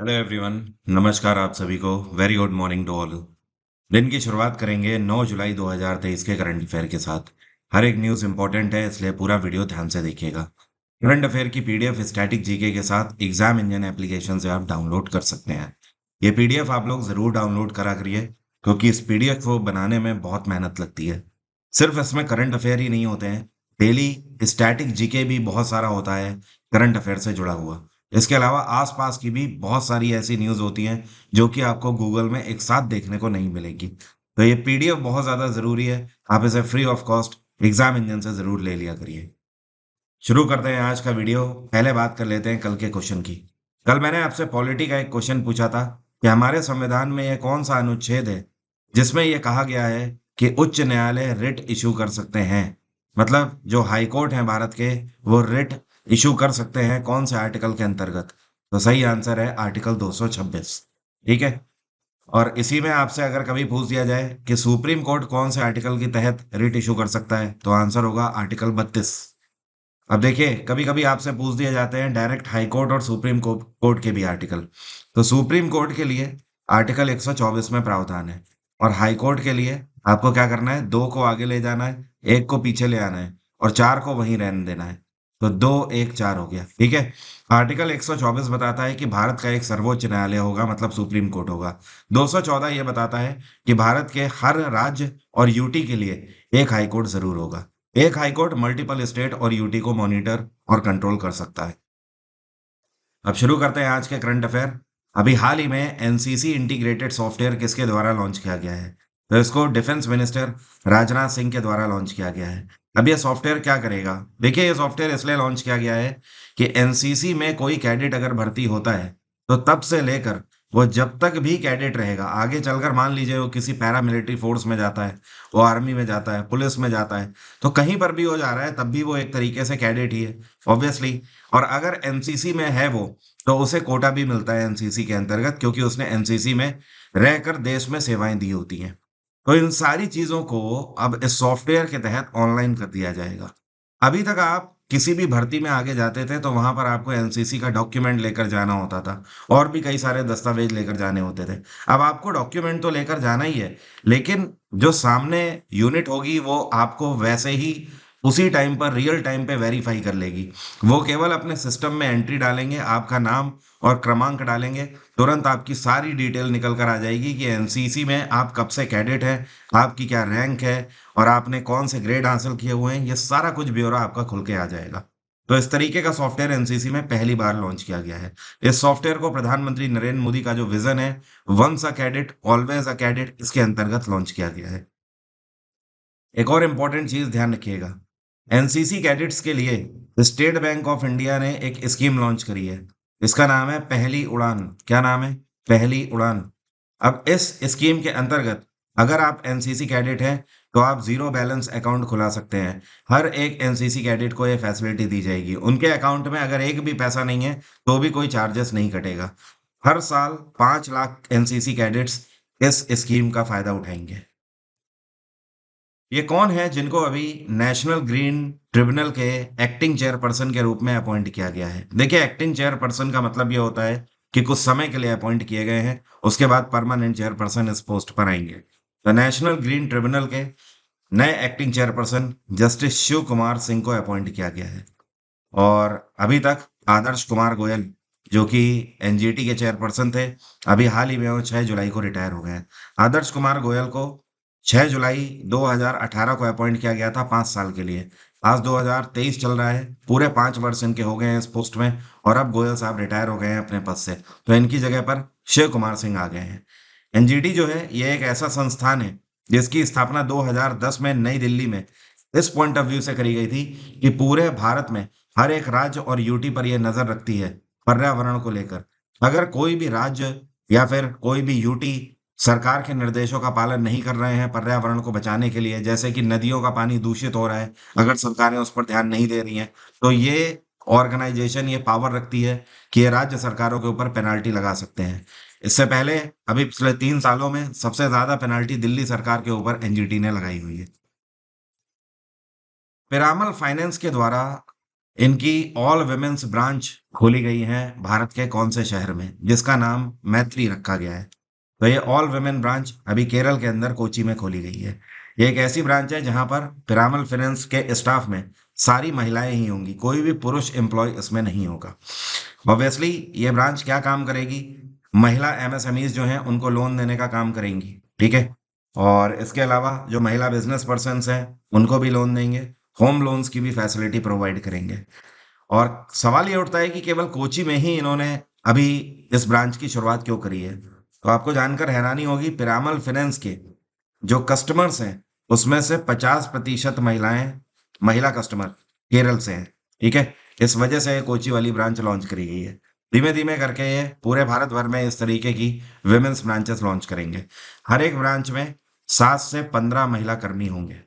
Hello everyone. नमस्कार आप सभी को। Very good morning to all. दिन की शुरुआत करेंगे 9 जुलाई 2023 के करंट अफेयर के साथ। हर एक न्यूज़ इंपॉर्टेंट है, इसलिए पूरा वीडियो ध्यान से देखिएगा। करंट अफेयर की पीडीएफ स्टैटिक जीके के साथ एग्जाम इंजन एप्लीकेशन से आप डाउनलोड कर सकते हैं। ये पीडीएफ आप लोग ज़रूर डाउनलोड करा करिए, क्योंकि इस पीडीएफ को बनाने में बहुत मेहनत लगती है। सिर्फ इसमें करंट अफेयर ही नहीं होते हैं, डेली स्टैटिक जीके भी बहुत सारा होता है करंट अफेयर से जुड़ा हुआ। इसके अलावा आसपास की भी बहुत सारी ऐसी न्यूज़ होती हैं जो कि आपको गूगल में एक साथ देखने को नहीं मिलेगी। तो ये पीडीएफ बहुत ज़्यादा ज़रूरी है। आप इसे free of cost exam engine से ज़रूर ले लिया करिए। शुरू करते हैं आज का वीडियो। पहले बात कर लेते हैं कल के क्वेश्चन की। कल मैंने आपसे पॉलिटी का एक क्वेश्चन पूछा था कि हमारे संविधान में यह कौन सा अनुच्छेद है जिसमें यह कहा गया है कि उच्च न्यायालय रिट इशू कर सकते हैं। मतलब जो हाई कोर्ट है भारत के, वो रिट इशू कर सकते हैं कौन से आर्टिकल के अंतर्गत। तो सही आंसर है आर्टिकल 226। ठीक है। और इसी में आपसे अगर कभी पूछ दिया जाए कि सुप्रीम कोर्ट कौन से आर्टिकल के तहत रिट इशू कर सकता है, तो आंसर होगा आर्टिकल 32। अब देखिए, कभी कभी आपसे पूछ दिए जाते हैं डायरेक्ट हाई कोर्ट और सुप्रीम कोर्ट के भी आर्टिकल। तो सुप्रीम कोर्ट के लिए आर्टिकल 124 में प्रावधान है, और हाई कोर्ट के लिए आपको क्या करना है, दो को आगे ले जाना है, एक को पीछे ले आना है, और चार को वहीं रहने देना है। तो दो एक चार हो गया। ठीक है। आर्टिकल 124 बताता है कि भारत का एक सर्वोच्च न्यायालय होगा, मतलब सुप्रीम कोर्ट होगा। 214 ये बताता है कि भारत के हर राज्य और यूटी के लिए एक हाई कोर्ट जरूर होगा। एक हाईकोर्ट मल्टीपल स्टेट और यूटी को मॉनिटर और कंट्रोल कर सकता है। अब शुरू करते हैं आज के करंट अफेयर। अभी हाल ही में एनसीसी इंटीग्रेटेड सॉफ्टवेयर किसके द्वारा लॉन्च किया गया है? तो इसको डिफेंस मिनिस्टर राजनाथ सिंह के द्वारा लॉन्च किया गया है। अब ये सॉफ्टवेयर क्या करेगा? देखिए, ये सॉफ्टवेयर इसलिए लॉन्च किया गया है कि एनसीसी में कोई कैडेट अगर भर्ती होता है, तो तब से लेकर वो जब तक भी कैडेट रहेगा, आगे चलकर मान लीजिए वो किसी पैरामिलिट्री फोर्स में जाता है, वो आर्मी में जाता है, पुलिस में जाता है, तो कहीं पर भी वो जा रहा है तब भी वो एक तरीके से कैडेट ही है, ऑब्वियसली। और अगर एनसीसी में है वो, तो उसे कोटा भी मिलता है एनसीसी के अंतर्गत, क्योंकि उसने एनसीसी में रहकर देश में सेवाएं दी होती हैं। तो इन सारी चीजों को अब इस सॉफ्टवेयर के तहत ऑनलाइन कर दिया जाएगा। अभी तक आप किसी भी भर्ती में आगे जाते थे तो वहां पर आपको एनसीसी का डॉक्यूमेंट लेकर जाना होता था, और भी कई सारे दस्तावेज लेकर जाने होते थे। अब आपको डॉक्यूमेंट तो लेकर जाना ही है, लेकिन जो सामने यूनिट होगी वो आपको वैसे ही उसी टाइम पर रियल टाइम पे वेरीफाई कर लेगी। वो केवल अपने सिस्टम में एंट्री डालेंगे, आपका नाम और क्रमांक डालेंगे, तुरंत आपकी सारी डिटेल निकल कर आ जाएगी कि एनसीसी में आप कब से कैडेट हैं, आपकी क्या रैंक है, और आपने कौन से ग्रेड हासिल किए हुए हैं। ये सारा कुछ ब्यौरा आपका खुल के आ जाएगा। तो इस तरीके का सॉफ्टवेयर एनसीसी में पहली बार लॉन्च किया गया है। इस सॉफ्टवेयर को प्रधानमंत्री नरेंद्र मोदी का जो विजन है, once a cadet always a cadet, इसके अंतर्गत लॉन्च किया गया है। एक और इम्पोर्टेंट चीज ध्यान रखिएगा। एनसीसी कैडेट्स के लिए स्टेट बैंक ऑफ इंडिया ने एक स्कीम लॉन्च करी है। इसका नाम है पहली उड़ान। क्या नाम है? पहली उड़ान। अब इस स्कीम के अंतर्गत अगर आप एनसीसी कैडेट हैं, तो आप जीरो बैलेंस अकाउंट खुला सकते हैं। हर एक एनसीसी कैडेट को ये फैसिलिटी दी जाएगी। उनके अकाउंट में अगर एक भी पैसा नहीं है, तो भी कोई चार्जेस नहीं कटेगा। हर साल 5 लाख एनसीसी कैडेट्स इस स्कीम का फायदा उठाएंगे। ये कौन है जिनको अभी नेशनल ग्रीन ट्रिब्यूनल के एक्टिंग चेयरपर्सन के रूप में अपॉइंट किया गया है? देखिए, एक्टिंग चेयरपर्सन का मतलब ये होता है कि कुछ समय के लिए अपॉइंट किए गए हैं, उसके बाद परमानेंट चेयरपर्सन इस पोस्ट पर आएंगे। तो नेशनल ग्रीन ट्रिब्यूनल के नए acting chairperson justice Shiv Kumar Singh को अपॉइंट किया गया है। और अभी तक आदर्श कुमार गोयल, जो कि एनजीटी के चेयरपर्सन थे, अभी हाल ही में वो 6 जुलाई को रिटायर हो गए हैं। आदर्श कुमार गोयल को 6 जुलाई 2018 को अपॉइंट किया गया था 5 साल के लिए। आज 2023 चल रहा है, पूरे 5 वर्ष इनके हो गए हैं इस पोस्ट में, और अब गोयल साहब रिटायर हो गए हैं अपने पद से। तो इनकी जगह पर शिव कुमार सिंह आ गए हैं। एनजीटी जो है, ये एक ऐसा संस्थान है जिसकी स्थापना 2010 में नई दिल्ली में इस पॉइंट ऑफ व्यू से करी गई थी कि पूरे भारत में हर एक राज्य और यूटी पर यह नजर रखती है पर्यावरण को लेकर। अगर कोई भी राज्य या फिर कोई भी यूटी सरकार के निर्देशों का पालन नहीं कर रहे हैं पर्यावरण को बचाने के लिए, जैसे कि नदियों का पानी दूषित हो रहा है, अगर सरकारें उस पर ध्यान नहीं दे रही हैं, तो ये ऑर्गेनाइजेशन ये पावर रखती है कि ये राज्य सरकारों के ऊपर पेनाल्टी लगा सकते हैं। इससे पहले अभी पिछले 3 सालों में सबसे ज्यादा पेनाल्टी दिल्ली सरकार के ऊपर एनजीटी ने लगाई हुई है। पिरामल फाइनेंस के द्वारा इनकी ऑल वुमेन्स ब्रांच खोली गई है भारत के कौन से शहर में, जिसका नाम मैत्री रखा गया है। तो ये ऑल वुमेन ब्रांच अभी केरल के अंदर कोची में खोली गई है। ये एक ऐसी ब्रांच है जहां पर पिरामल फाइनेंस के स्टाफ में सारी महिलाएं ही होंगी, कोई भी पुरुष एम्प्लॉय इसमें नहीं होगा। ऑब्वियसली ये ब्रांच क्या काम करेगी, महिला एमएसएमईज जो हैं उनको लोन देने का काम करेंगी, ठीक है। और इसके अलावा जो महिला बिजनेस पर्सन्स हैं उनको भी लोन देंगे, होम लोन्स की भी फैसिलिटी प्रोवाइड करेंगे। और सवाल ये उठता है कि केवल कोची में ही इन्होंने अभी इस ब्रांच की शुरुआत क्यों करी है। तो आपको जानकर हैरानी होगी, पिरामल फाइनेंस के जो कस्टमर्स हैं उसमें से 50% महिला कस्टमर केरल से हैं, ठीक है। इस वजह से ये कोची वाली ब्रांच लॉन्च करी गई है। धीमे धीमे करके ये पूरे भारत भर में इस तरीके की विमेन्स ब्रांचेस लॉन्च करेंगे। हर एक ब्रांच में 7 से 15 महिला कर्मी होंगे।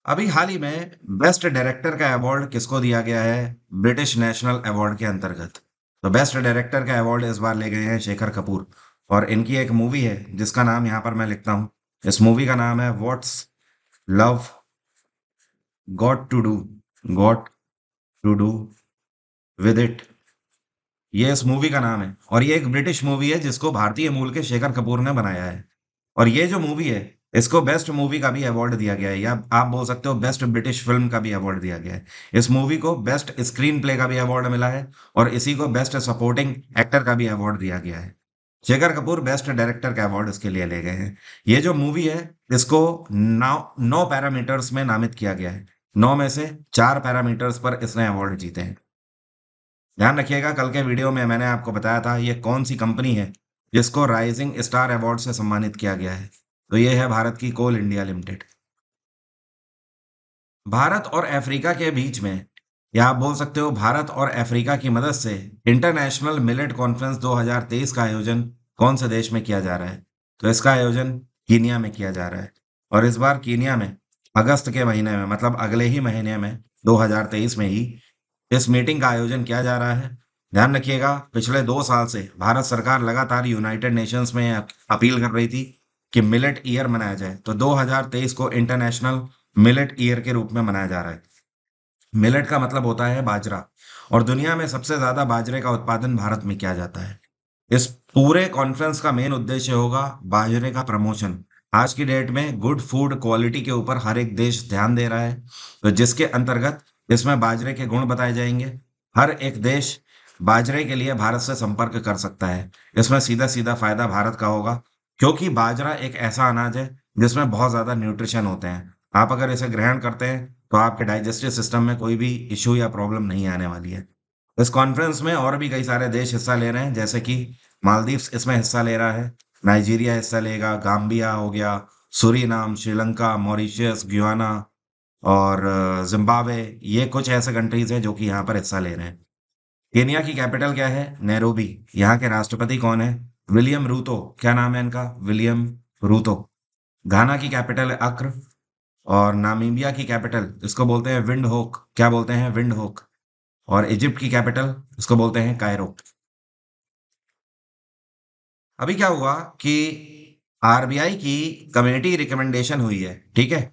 अभी हाल ही में बेस्ट डायरेक्टर का अवार्ड किसको दिया गया है, ब्रिटिश नेशनल अवार्ड के अंतर्गत। तो बेस्ट डायरेक्टर का अवार्ड इस बार ले गए हैं शेखर कपूर। और इनकी एक मूवी है जिसका नाम यहाँ पर मैं लिखता हूँ। इस मूवी का नाम है what's love got to do, got to do with it. ये इस मूवी का नाम है और ये एक ब्रिटिश मूवी है जिसको भारतीय मूल के शेखर कपूर ने बनाया है। और ये जो मूवी है इसको बेस्ट मूवी का भी अवार्ड दिया गया है, या आप बोल सकते हो बेस्ट ब्रिटिश फिल्म का भी अवार्ड दिया गया है। इस मूवी को बेस्ट स्क्रीन प्ले का भी अवार्ड मिला है और इसी को बेस्ट सपोर्टिंग एक्टर का भी अवार्ड दिया गया है। शेखर कपूर बेस्ट डायरेक्टर का अवार्ड इसके लिए ले गए हैं। ये जो मूवी है इसको 9 पैरामीटर्स में नामित किया गया है। 9 में से 4 पैरामीटर्स पर इसने अवार्ड जीते हैं। ध्यान रखिएगा, कल के वीडियो में मैंने आपको बताया था ये कौन सी कंपनी है जिसको राइजिंग स्टार अवार्ड से सम्मानित किया गया है। तो ये है भारत की कोल इंडिया लिमिटेड। भारत और अफ्रीका के बीच में, या आप बोल सकते हो भारत और अफ्रीका की मदद से, इंटरनेशनल मिलेट कॉन्फ्रेंस 2023 का आयोजन कौन से देश में किया जा रहा है। तो इसका आयोजन कीनिया में किया जा रहा है। और इस बार कीनिया में अगस्त के महीने में, मतलब अगले ही महीने में 2023 में ही इस मीटिंग का आयोजन किया जा रहा है। ध्यान रखिएगा, पिछले 2 साल से भारत सरकार लगातार यूनाइटेड नेशंस में अपील कर रही थी कि मिलेट ईयर मनाया जाए। तो 2023 को इंटरनेशनल मिलेट ईयर के रूप में मनाया जा रहा है। मिलेट का मतलब होता है बाजरा, और दुनिया में सबसे ज्यादा बाजरे का उत्पादन भारत में किया जाता है। इस पूरे कॉन्फ्रेंस का मेन उद्देश्य होगा बाजरे का प्रमोशन। आज की डेट में गुड फूड क्वालिटी के ऊपर हर एक देश ध्यान दे रहा है, तो जिसके अंतर्गत इसमें बाजरे के गुण बताए जाएंगे। हर एक देश बाजरे के लिए भारत से संपर्क कर सकता है। इसमें सीधा सीधा फायदा भारत का होगा, क्योंकि बाजरा एक ऐसा अनाज है जिसमें बहुत ज्यादा न्यूट्रिशन होते हैं। आप अगर इसे ग्रहण करते हैं तो आपके डाइजेस्टिव सिस्टम में कोई भी इश्यू या प्रॉब्लम नहीं आने वाली है। इस कॉन्फ्रेंस में और भी कई सारे देश हिस्सा ले रहे हैं, जैसे कि मालदीव्स इसमें हिस्सा ले रहा है, नाइजीरिया हिस्सा लेगा, गाम्बिया हो गया, सूरीनाम, श्रीलंका, मॉरिशस, गुयाना और जिम्बाब्वे। ये कुछ ऐसे कंट्रीज हैं जो कि यहाँ पर हिस्सा ले रहे हैं। केनिया की कैपिटल क्या है, नैरोबी। यहाँ के राष्ट्रपति कौन है, विलियम रूतो। क्या नाम है इनका, विलियम रूतो। घाना की कैपिटल है अक्र। और नामीबिया की कैपिटल इसको बोलते हैं विंड होक। क्या बोलते हैं, विंड होक। और इजिप्ट की कैपिटल इसको बोलते हैं कायरो। अभी क्या हुआ कि आरबीआई की कमेटी रिकमेंडेशन हुई है, ठीक है।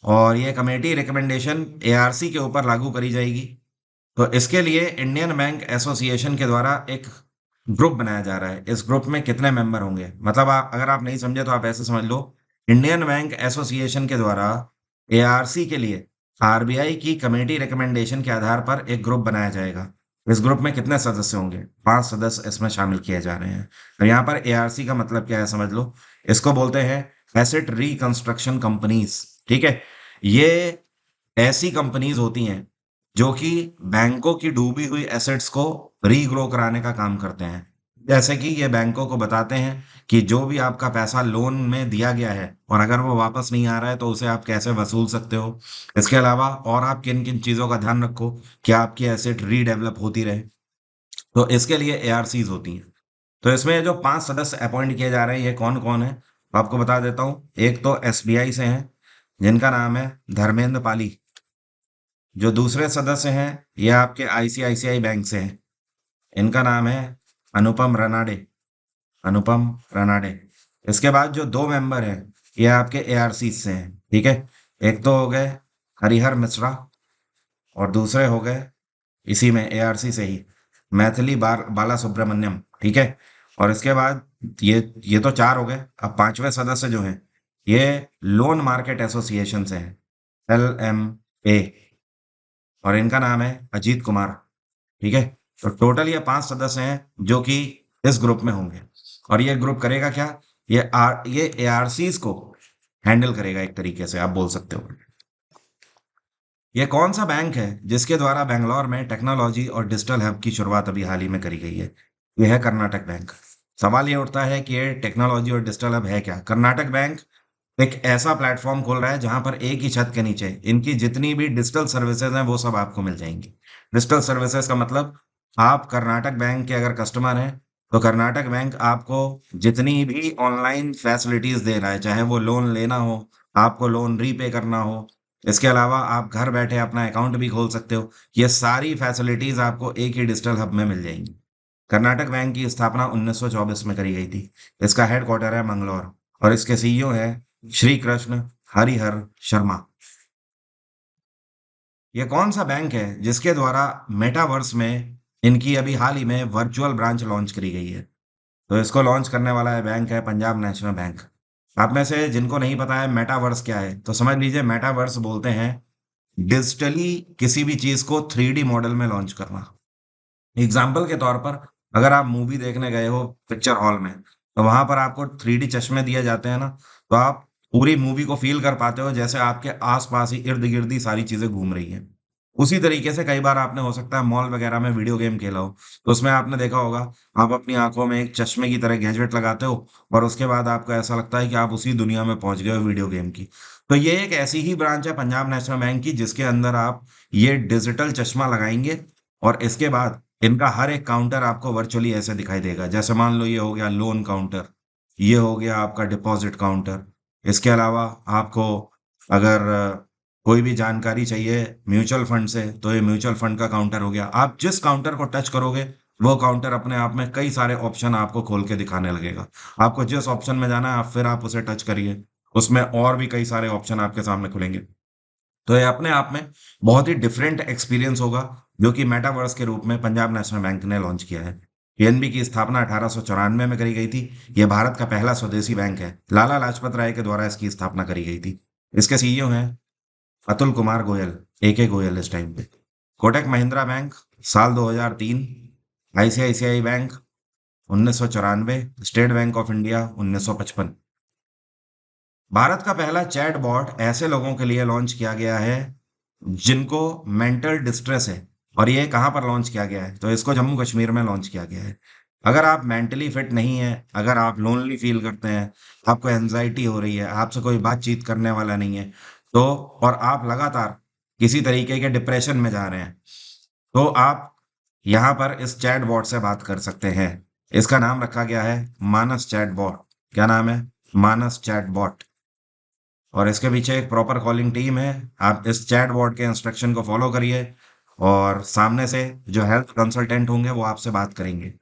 और ये कमेटी रिकमेंडेशन एआरसी के ऊपर लागू करी जाएगी। तो इसके लिए इंडियन बैंक एसोसिएशन के द्वारा एक ग्रुप बनाया जा रहा है। इस ग्रुप में कितने मेंबर होंगे, मतलब आप अगर आप नहीं समझे तो आप ऐसे समझ लो, इंडियन बैंक एसोसिएशन के द्वारा एआरसी के लिए आरबीआई की कमेटी रिकमेंडेशन के आधार पर एक ग्रुप बनाया जाएगा। इस ग्रुप में कितने सदस्य होंगे, 5 सदस्य इसमें शामिल किए जा रहे हैं। तो यहाँ पर एआरसी का मतलब क्या है समझ लो, इसको बोलते हैं एसेट रिकंस्ट्रक्शन कंपनीज, ठीक है। ये ऐसी कंपनीज होती हैं जो कि बैंकों की डूबी हुई एसेट्स को रीग्रो कराने का काम करते हैं। जैसे कि ये बैंकों को बताते हैं कि जो भी आपका पैसा लोन में दिया गया है और अगर वो वापस नहीं आ रहा है तो उसे आप कैसे वसूल सकते हो। इसके अलावा और आप किन किन चीज़ों का ध्यान रखो कि आपकी एसेट रीडेवलप होती रहे। तो इसके लिए एआरसीज होती हैं। तो इसमें जो 5 सदस्य अपॉइंट किए जा रहे हैं ये कौन कौन है, तो आपको बता देता हूँ। एक तो एसबीआई से हैं जिनका नाम है धर्मेंद्र पाली। जो दूसरे सदस्य हैं ये आपके आईसीआईसीआई बैंक से हैं, इनका नाम है अनुपम रनाडे, अनुपम रनाडे। इसके बाद जो 2 मेंबर हैं ये आपके एआरसी से हैं, ठीक है। एक तो हो गए हरिहर मिश्रा, और दूसरे हो गए इसी में एआरसी से ही मैथिली बाला सुब्रमण्यम, ठीक है। और इसके बाद ये तो चार हो गए। अब पांचवें सदस्य जो हैं, ये लोन मार्केट एसोसिएशन से हैं, LMA, और इनका नाम है अजीत कुमार, ठीक है। तो टोटल ये पांच सदस्य हैं जो कि इस ग्रुप में होंगे। और ये ग्रुप करेगा क्या? ये एआरसीज को हैंडल करेगा, एक तरीके से आप बोल सकते हो। ये कौन सा बैंक है जिसके द्वारा बेंगलोर में टेक्नोलॉजी और डिजिटल हब की शुरुआत अभी हाल ही में करी गई है? यह है कर्नाटक बैंक। सवाल ये उठता है कि ये टेक्नोलॉजी और डिजिटल हब है क्या? कर्नाटक बैंक एक ऐसा प्लेटफॉर्म खोल रहा है जहां पर एक ही छत के नीचे इनकी जितनी भी डिजिटल सर्विसेज हैं वो सब आपको मिल जाएंगी। डिजिटल सर्विसेज का मतलब, आप कर्नाटक बैंक के अगर कस्टमर हैं तो कर्नाटक बैंक आपको जितनी भी ऑनलाइन फैसिलिटीज दे रहा है, चाहे वो लोन लेना हो, आपको लोन रीपे करना हो, इसके अलावा आप घर बैठे अपना अकाउंट भी खोल सकते हो, ये सारी फैसिलिटीज आपको एक ही डिजिटल हब में मिल जाएंगी। कर्नाटक बैंक की स्थापना 1924 में करी गई थी। इसका हेडक्वार्टर है मंगलौर, और इसके सीईओ है श्री कृष्ण हरिहर शर्मा। ये कौन सा बैंक है जिसके द्वारा मेटावर्स में इनकी अभी हाल ही में वर्चुअल ब्रांच लॉन्च करी गई है? तो इसको लॉन्च करने वाला है बैंक है पंजाब नेशनल बैंक। आप में से जिनको नहीं पता है मेटावर्स क्या है, तो समझ लीजिए मेटावर्स बोलते हैं डिजिटली किसी भी चीज को 3D मॉडल में लॉन्च करना। एग्जाम्पल के तौर पर, अगर आप मूवी देखने गए हो पिक्चर हॉल में, तो वहां पर आपको 3D चश्मे दिए जाते हैं ना, तो आप पूरी मूवी को फील कर पाते हो जैसे आपके आसपास ही इर्द गिर्द ही सारी चीजें घूम रही हैं। उसी तरीके से कई बार आपने हो सकता है मॉल वगैरह में वीडियो गेम खेला हो, तो उसमें आपने देखा होगा, आप अपनी आंखों में एक चश्मे की तरह गैजेट लगाते हो, और उसके बाद आपको ऐसा लगता है कि आप उसी दुनिया में पहुंच गए हो वीडियो गेम की। तो ये एक ऐसी ही ब्रांच है पंजाब नेशनल बैंक की जिसके अंदर आप ये डिजिटल चश्मा लगाएंगे, और इसके बाद इनका हर एक काउंटर आपको वर्चुअली ऐसे दिखाई देगा। जैसे मान लो ये हो गया लोन काउंटर, ये हो गया आपका डिपॉजिट काउंटर, इसके अलावा आपको अगर कोई भी जानकारी चाहिए म्यूचुअल फंड से, तो ये म्यूचुअल फंड का काउंटर हो गया। आप जिस काउंटर को टच करोगे, वो काउंटर अपने आप में कई सारे ऑप्शन आपको खोल के दिखाने लगेगा। आपको जिस ऑप्शन में जाना है आप फिर आप उसे टच करिए, उसमें और भी कई सारे ऑप्शन आपके सामने खुलेंगे। तो ये अपने आप में बहुत ही डिफरेंट एक्सपीरियंस होगा, जो कि मेटावर्स के रूप में पंजाब नेशनल बैंक ने लॉन्च किया है। पीएनबी की स्थापना 1894 में करी गई थी। यह भारत का पहला स्वदेशी बैंक है। लाला लाजपत राय के द्वारा इसकी स्थापना करी गई थी। इसके सीईओ हैं अतुल कुमार गोयल, AK गोयल इस टाइम पे। कोटक महिंद्रा बैंक साल 2003, ICICI bank 1994, state bank of India 1955। Bharat का पहला चैट बॉट ऐसे लोगों के लिए लॉन्च किया गया है जिनको मेंटल डिस्ट्रेस है। और ये कहाँ पर लॉन्च किया गया है? तो इसको जम्मू कश्मीर में लॉन्च किया गया है। अगर आप मेंटली फिट नहीं है, अगर आप लोनली फील करते हैं, आपको एनजाइटी हो रही है, आपसे कोई बातचीत करने वाला नहीं है, तो और आप लगातार किसी तरीके के डिप्रेशन में जा रहे हैं, तो आप यहाँ पर इस चैट बॉट से बात कर सकते हैं। इसका नाम रखा गया है मानस चैट बॉट। क्या नाम है? मानस चैट बॉट। और इसके पीछे एक प्रॉपर कॉलिंग टीम है। आप इस चैट बॉट के इंस्ट्रक्शन को फॉलो करिए, और सामने से जो हेल्थ कंसल्टेंट होंगे वो आपसे बात करेंगे,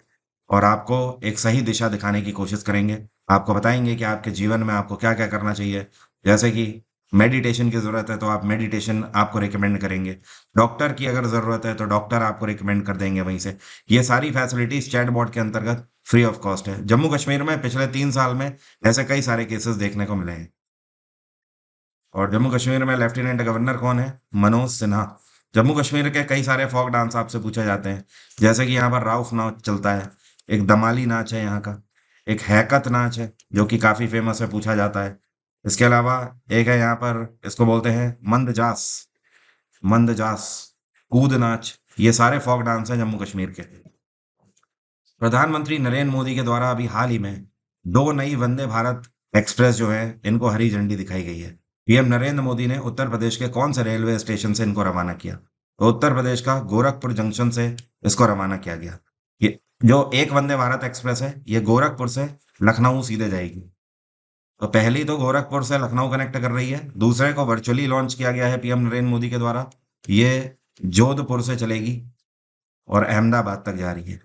और आपको एक सही दिशा दिखाने की कोशिश करेंगे। आपको बताएंगे कि आपके जीवन में आपको क्या क्या करना चाहिए। जैसे कि मेडिटेशन की ज़रूरत है तो आप मेडिटेशन आपको रिकमेंड करेंगे, डॉक्टर की अगर ज़रूरत है तो डॉक्टर आपको रिकमेंड कर देंगे वहीं से। ये सारी फैसिलिटीज चैट बॉट के अंतर्गत फ्री ऑफ कॉस्ट है। जम्मू कश्मीर में पिछले 3 साल में ऐसे कई सारे केसेस देखने को मिले हैं। और जम्मू कश्मीर में लेफ्टिनेंट गवर्नर कौन है? मनोज सिन्हा। जम्मू कश्मीर के कई सारे फोक डांस आपसे पूछे जाते हैं, जैसे कि यहाँ पर राउफ नाच चलता है, एक दमाली नाच है यहाँ का, एक हैकत नाच है जो कि काफी फेमस है, पूछा जाता है। इसके अलावा एक है यहाँ पर, इसको बोलते हैं मंदजास। मंदजास कूद नाच, ये सारे फोक डांस हैं जम्मू कश्मीर के। प्रधानमंत्री नरेंद्र मोदी के द्वारा अभी हाल ही में दो नई वंदे भारत एक्सप्रेस जो है इनको हरी झंडी दिखाई गई है। पीएम नरेंद्र मोदी ने उत्तर प्रदेश के कौन से रेलवे स्टेशन से इनको रवाना किया? तो उत्तर प्रदेश का गोरखपुर जंक्शन से इसको रवाना किया गया। ये जो एक वंदे भारत एक्सप्रेस है, ये गोरखपुर से लखनऊ सीधे जाएगी। तो पहली तो गोरखपुर से लखनऊ कनेक्ट कर रही है, दूसरे को वर्चुअली लॉन्च किया गया है पीएम नरेंद्र मोदी के द्वारा। ये जोधपुर से चलेगी और अहमदाबाद तक जा रही है।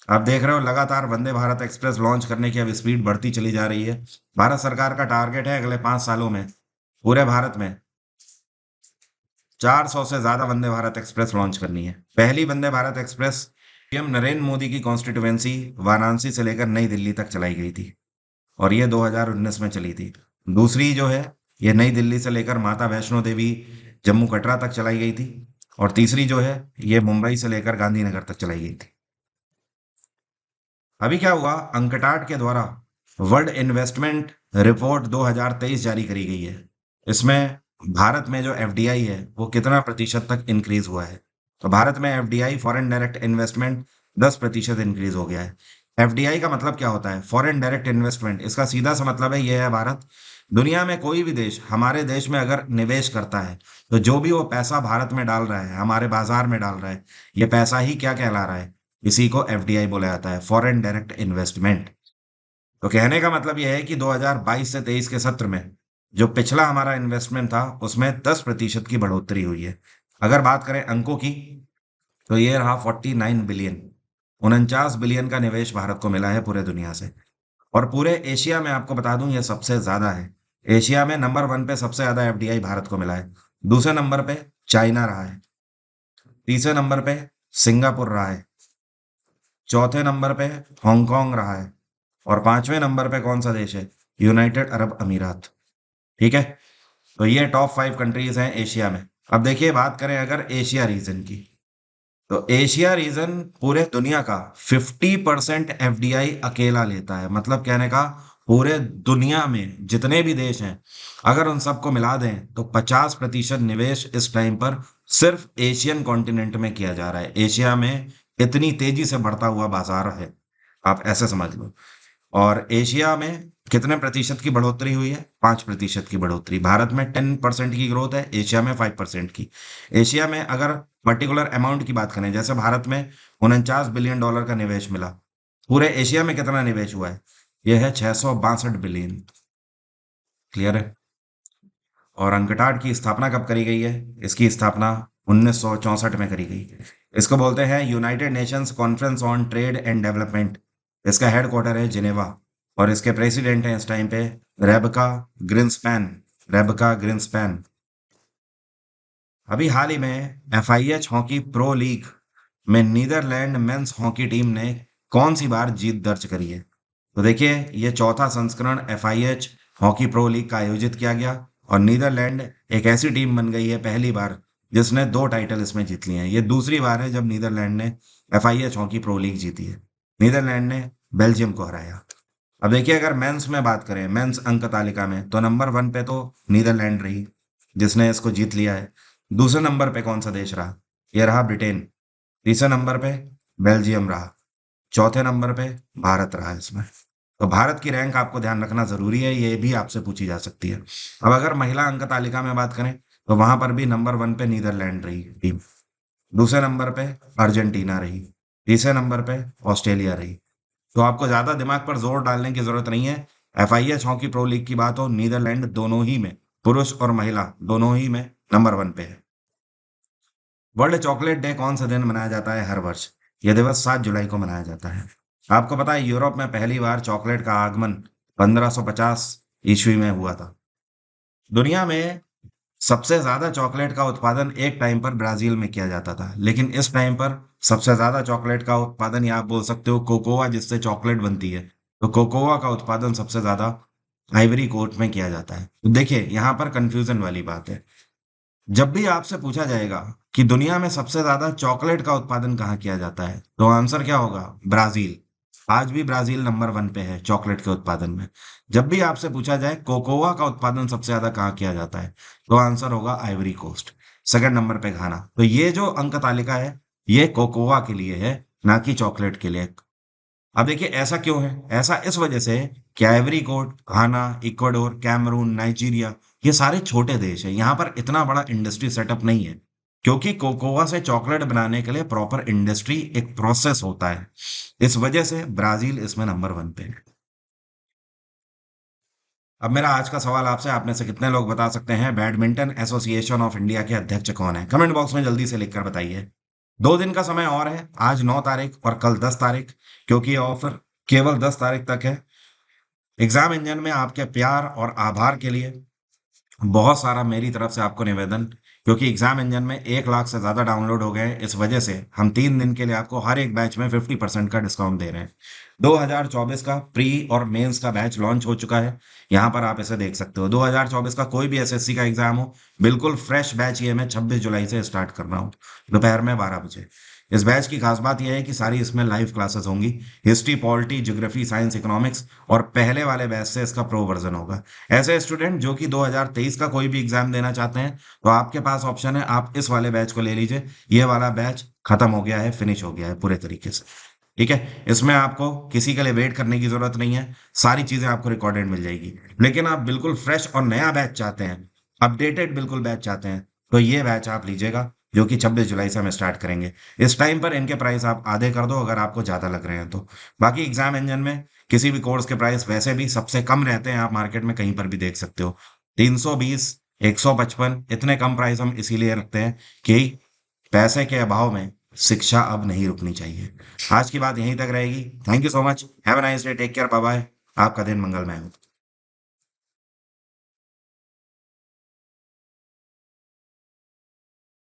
आप देख रहे हो लगातार वंदे भारत एक्सप्रेस लॉन्च करने की अब स्पीड बढ़ती चली जा रही है। भारत सरकार का टारगेट है अगले 5 सालों में पूरे भारत में 400 से ज्यादा वंदे भारत एक्सप्रेस लॉन्च करनी है। पहली वंदे भारत एक्सप्रेस पीएम नरेंद्र मोदी की कॉन्स्टिट्यूएंसी वाराणसी से लेकर नई दिल्ली तक चलाई गई थी और ये 2019 में चली थी। दूसरी जो है, ये नई दिल्ली से लेकर माता वैष्णो देवी जम्मू कटरा तक चलाई गई थी। और तीसरी जो है, ये मुंबई से लेकर गांधीनगर तक चलाई गई थी। अभी क्या हुआ, अंकटाड के द्वारा वर्ल्ड इन्वेस्टमेंट रिपोर्ट 2023 जारी करी गई है। इसमें भारत में जो एफडीआई है वो कितना प्रतिशत तक इंक्रीज हुआ है। तो भारत में FDI foreign direct investment 10% increase हो गया है। एफडीआई का मतलब क्या होता है? Foreign direct investment. इसका सीधा सा मतलब है, ये है भारत। दुनिया में कोई भी देश हमारे देश में अगर निवेश करता है, तो जो भी वो पैसा भारत में डाल रहा है, हमारे बाजार में डाल रहा है, ये पैसा ही क्या कहला रहा है? इसी को एफडीआई बोला जाता है, फॉरेन डायरेक्ट इन्वेस्टमेंट। तो कहने का मतलब यह है कि 2022 से 23 के सत्र में जो पिछला हमारा इन्वेस्टमेंट था, उसमें 10% की बढ़ोतरी हुई है। अगर बात करें अंकों की, तो ये रहा 49 बिलियन। 49 बिलियन का निवेश भारत को मिला है पूरे दुनिया से। और पूरे एशिया में आपको बता दूं, ये सबसे ज्यादा है। एशिया में नंबर 1 पे सबसे ज्यादा एफडीआई भारत को मिला है। दूसरे नंबर पे चाइना रहा है। तीसरे नंबर पे सिंगापुर रहा है। चौथे नंबर पे हांगकांग रहा है। और पांचवें नंबर पे कौन सा देश है? यूनाइटेड अरब अमीरात। ठीक है। तो ये टॉप 5 कंट्रीज हैं एशिया में। अब देखिए, बात करें अगर एशिया रीजन की, तो एशिया रीजन पूरे दुनिया का 50% एफडीआई अकेला लेता है। मतलब कहने का, पूरे दुनिया में जितने भी देश हैं, अगर उन सबको मिला दें तो 50% निवेश इस टाइम पर सिर्फ एशियन कॉन्टिनेंट में किया जा रहा है। एशिया में इतनी तेजी से बढ़ता हुआ बाजार है, आप ऐसे समझ लो। और एशिया में कितने प्रतिशत की बढ़ोतरी हुई है? 5% की बढ़ोतरी। भारत में 10% की ग्रोथ है, एशिया में 5% की। एशिया में अगर पर्टिकुलर अमाउंट की बात करें, जैसे भारत में $49 बिलियन का निवेश मिला, पूरे एशिया में कितना निवेश हुआ है? यह है 662 बिलियन। क्लियर है? और अंकटाड की स्थापना कब करी गई है? इसकी स्थापना 1964 में करी गई। इसको बोलते हैं United Nations conference on trade and development. इसका हेडक्वार्टर है जिनेवा। और इसके प्रेसिडेंट हैं इस टाइम पे रेबका ग्रिंसपैन। रेबका ग्रिंसपैन। अभी हाल ही में एफआईएच हॉकी प्रो लीग में नीदरलैंड मेंस हॉकी टीम ने कौन सी बार जीत दर्ज करी है? तो देखिए, ये चौथा संस्करण एफआईएच हॉकी प्रो लीग का आयोजित किया गया। और नीदरलैंड एक ऐसी टीम बन गई है पहली बार जिसने 2 टाइटल इसमें जीत लिए हैं। ये दूसरी बार है जब नीदरलैंड ने एफआईएच हॉकी प्रो लीग जीती है। नीदरलैंड ने बेल्जियम को हराया। अब देखिए, अगर मेंस में बात करें, मेंस अंक तालिका में, तो नंबर 1 पे तो नीदरलैंड रही, जिसने इसको जीत लिया है। दूसरे नंबर पे कौन सा देश रहा? ये रहा ब्रिटेन। तीसरे नंबर पे बेल्जियम रहा। चौथे नंबर पे भारत रहा इसमें। तो भारत की रैंक आपको ध्यान रखना जरूरी है, ये भी आपसे पूछी जा सकती है। अब अगर महिला अंक तालिका में बात करें, तो वहां पर भी नंबर 1 पे नीदरलैंड रही टीम। दूसरे नंबर पे अर्जेंटीना रही। तीसरे नंबर पे ऑस्ट्रेलिया रही। तो आपको ज्यादा दिमाग पर जोर डालने की जरूरत नहीं है। एफआईएच हॉकी प्रो लीग की बात हो, नीदरलैंड दोनों ही में, पुरुष और महिला दोनों ही में नंबर 1 पे है। वर्ल्ड चॉकलेट डे कौन से दिन मनाया जाता है हर वर्ष? यह दिवस 7 जुलाई को मनाया जाता है। आपको पता है, यूरोप में पहली बार चॉकलेट का आगमन 1550 ईस्वी में हुआ था। दुनिया में सबसे ज्यादा चॉकलेट का उत्पादन एक टाइम पर ब्राजील में किया जाता था, लेकिन इस टाइम पर सबसे ज्यादा चॉकलेट का उत्पादन, या आप बोल सकते हो कोकोआ जिससे चॉकलेट बनती है, तो कोकोआ का उत्पादन सबसे ज्यादा आइवरी कोस्ट में किया जाता है। तो देखिए, यहाँ पर कंफ्यूजन वाली बात है। जब भी आपसे पूछा जाएगा कि दुनिया में सबसे ज्यादा चॉकलेट का उत्पादन कहाँ किया जाता है, तो आंसर क्या होगा? ब्राजील। आज भी ब्राजील नंबर 1 पे है चॉकलेट के उत्पादन में। जब भी आपसे पूछा जाए कोकोआ का उत्पादन सबसे ज्यादा कहाँ किया जाता है, तो आंसर होगा आइवरी कोस्ट। सेकंड नंबर पे घाना। तो ये जो अंक तालिका है, ये कोकोआ के लिए है, ना कि चॉकलेट के लिए। अब देखिए, ऐसा क्यों है? ऐसा इस वजह से कि आइवरी कोस्ट, घाना, इक्वाडोर, कैमरून, नाइजीरिया, ये सारे छोटे देश हैं। यहाँ पर इतना बड़ा इंडस्ट्री सेटअप नहीं है, क्योंकि कोकोआ से चॉकलेट बनाने के लिए प्रॉपर इंडस्ट्री, एक प्रोसेस होता है। इस वजह से ब्राजील इसमें नंबर 1 पे है। अब मेरा आज का सवाल आपसे, आप में से कितने लोग बता सकते हैं बैडमिंटन एसोसिएशन ऑफ इंडिया के अध्यक्ष कौन है? कमेंट बॉक्स में जल्दी से लिखकर बताइए। 2 दिन का समय और है, आज 9 तारीख और कल 10 तारीख, क्योंकि ये ऑफर केवल 10 तारीख तक है। एग्जाम इंजन में आपके प्यार और आभार के लिए बहुत सारा मेरी तरफ से आपको निवेदन क्योंकि एग्जाम इंजन में 1 लाख से ज्यादा डाउनलोड हो गए हैं। इस वजह से हम 3 दिन के लिए आपको हर एक बैच में 50% का डिस्काउंट दे रहे हैं। 2024 का प्री और मेंस का बैच लॉन्च हो चुका है। यहाँ पर आप इसे देख सकते हो। 2024 का कोई भी एसएससी का एग्जाम हो, बिल्कुल फ्रेश बैच ये मैं 26 जुलाई से स्टार्ट कर रहा हूँ, दोपहर में 12 बजे। इस बैच की खास बात यह है कि सारी इसमें लाइव क्लासेस होंगी। History, polity, geography, science, economics, और पहले वाले बैच से इसका प्रो वर्जन होगा। ऐसे स्टूडेंट जो कि 2023 का कोई भी एग्जाम देना चाहते हैं, तो आपके पास ऑप्शन है, आप इस वाले बैच को ले लीजिए। ये वाला बैच खत्म हो गया है, फिनिश हो गया है पूरे तरीके से। ठीक है, इसमें आपको किसी के लिए वेट करने की जरूरत नहीं है। सारी चीजें आपको रिकॉर्डेड मिल जाएगी। लेकिन आप बिल्कुल फ्रेश और नया बैच चाहते हैं, अपडेटेड बिल्कुल बैच चाहते हैं, तो ये बैच आप लीजिएगा, जो कि 26 जुलाई से हम स्टार्ट करेंगे। इस टाइम पर इनके प्राइस आप आधे कर दो अगर आपको ज्यादा लग रहे हैं तो। बाकी एग्जाम इंजन में किसी भी कोर्स के प्राइस वैसे भी सबसे कम रहते हैं, आप मार्केट में कहीं पर भी देख सकते हो। 320, 155, इतने कम प्राइस हम इसीलिए रखते हैं कि पैसे के अभाव में शिक्षा अब नहीं रुकनी चाहिए। आज की बात यहीं तक रहेगी। Thank you so much. Have a nice day. Take care. Bye bye. आपका दिन मंगलमय हो।